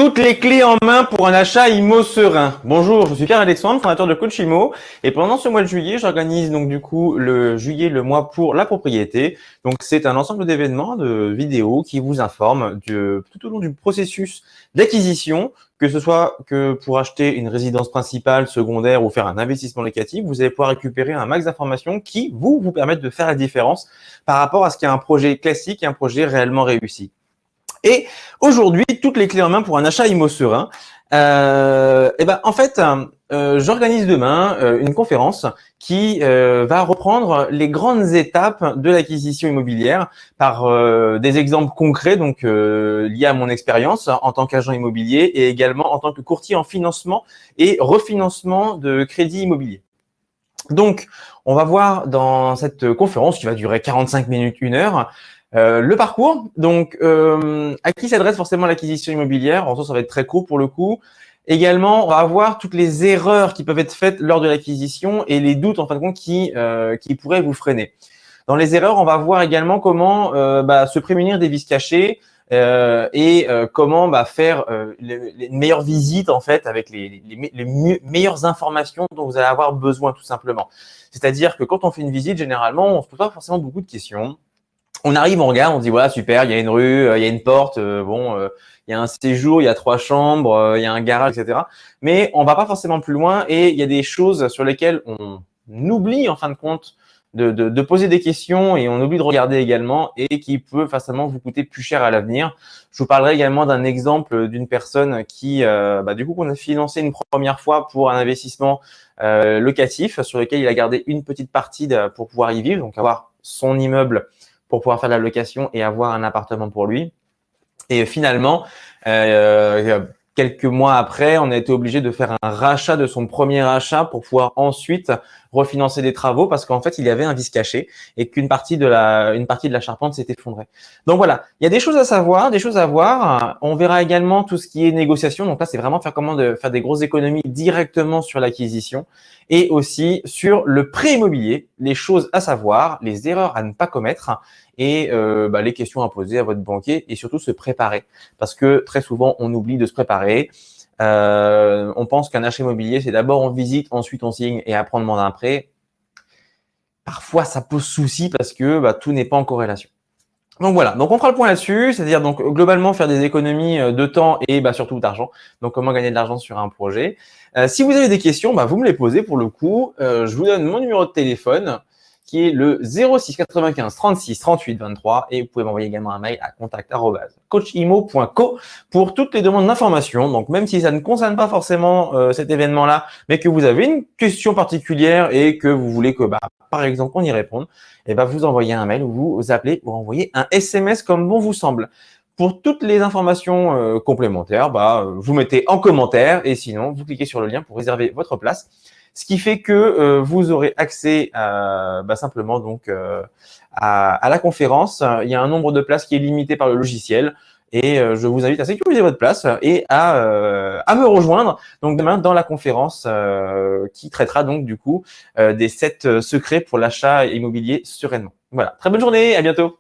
Toutes les clés en main pour un achat IMO serein. Bonjour, je suis Pierre-Alexandre, fondateur de Coach IMO. Et pendant ce mois de juillet, j'organise donc du coup le juillet, le mois pour la propriété. Donc c'est un ensemble d'événements, de vidéos qui vous informent tout au long du processus d'acquisition, que ce soit que pour acheter une résidence principale, secondaire ou faire un investissement locatif, vous allez pouvoir récupérer un max d'informations qui vous permettent de faire la différence par rapport à ce qu'est un projet classique et un projet réellement réussi. Et aujourd'hui, toutes les clés en main pour un achat IMO serein. J'organise demain une conférence qui va reprendre les grandes étapes de l'acquisition immobilière par des exemples concrets, donc liés à mon expérience en tant qu'agent immobilier et également en tant que courtier en financement et refinancement de crédits immobiliers. Donc, on va voir dans cette conférence qui va durer 45 minutes, 1 heure, le parcours. Donc, à qui s'adresse forcément l'acquisition immobilière? En soi, ça va être très court pour le coup. Également, on va voir toutes les erreurs qui peuvent être faites lors de l'acquisition et les doutes en fin de compte qui pourraient vous freiner. Dans les erreurs, on va voir également comment se prémunir des vices cachés et comment faire les meilleures visites en fait avec les meilleures informations dont vous allez avoir besoin tout simplement. C'est-à-dire que quand on fait une visite, généralement, on se pose pas forcément beaucoup de questions. On arrive, on regarde, on dit voilà super, il y a une rue, il y a une porte, il y a un séjour, il y a 3 chambres, il y a un garage, etc. Mais on va pas forcément plus loin et il y a des choses sur lesquelles on oublie en fin de compte de poser des questions et on oublie de regarder également et qui peut forcément vous coûter plus cher à l'avenir. Je vous parlerai également d'un exemple d'une personne qui, qu'on a financé une première fois pour un investissement locatif sur lequel il a gardé une petite partie pour pouvoir y vivre, donc avoir son immeuble pour pouvoir faire de la location et avoir un appartement pour lui. Et finalement, quelques mois après, on a été obligé de faire un rachat de son premier achat pour pouvoir ensuite refinancer des travaux parce qu'en fait, il y avait un vice caché et qu'une partie de la charpente s'était effondrée. Donc voilà, il y a des choses à savoir, des choses à voir. On verra également tout ce qui est négociation. Donc là, c'est vraiment faire des grosses économies directement sur l'acquisition et aussi sur le prêt immobilier, les choses à savoir, les erreurs à ne pas commettre et les questions à poser à votre banquier et surtout se préparer parce que très souvent, on oublie de se préparer. On pense qu'un achat immobilier, c'est d'abord on visite, ensuite on signe et après on demande un prêt. Parfois, ça pose souci parce que tout n'est pas en corrélation. Donc voilà, donc on fera le point là-dessus, c'est-à-dire donc globalement faire des économies de temps et surtout d'argent. Donc comment gagner de l'argent sur un projet. Si vous avez des questions, vous me les posez pour le coup. Je vous donne mon numéro de téléphone qui est le 06 95 36 38 23 et vous pouvez m'envoyer également un mail à contact@coachimo.co pour toutes les demandes d'informations. Donc même si ça ne concerne pas forcément cet événement-là, mais que vous avez une question particulière et que vous voulez que par exemple on y réponde, vous envoyez un mail ou vous appelez ou envoyez un SMS comme bon vous semble. Pour toutes les informations complémentaires, vous mettez en commentaire et sinon vous cliquez sur le lien pour réserver votre place. Ce qui fait que vous aurez accès simplement donc à la conférence. Il y a un nombre de places qui est limité par le logiciel et je vous invite à sécuriser votre place et à me rejoindre donc demain dans la conférence qui traitera donc du coup des 7 secrets pour l'achat immobilier sereinement. Voilà, très bonne journée, à bientôt.